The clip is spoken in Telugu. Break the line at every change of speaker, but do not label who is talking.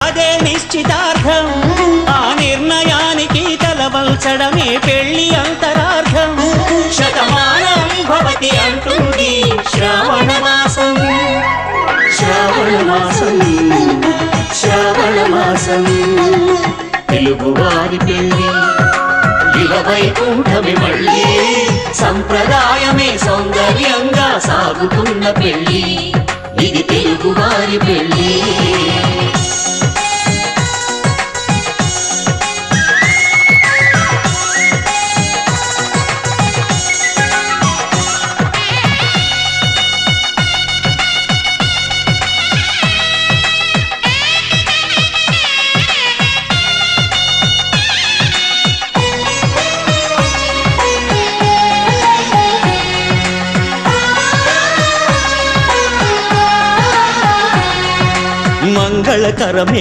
అదే నిశ్చితార్థం. ఆ నిర్ణయానికి తలవల్చడమే పెళ్లి అంతరార్థం. శతమానం భవతి అంటుంది శ్రావణ మాసం. శ్రావణ మాసం, శ్రావణ మాసం, తెలుగువారి పెళ్లి ఇలవైకుంఠమి మళ్ళీ. సంప్రదాయమే సౌందర్యంగా సాగుతున్న పెళ్లి, ఇది తెలుగువారి పెళ్లి. మంగళకరమే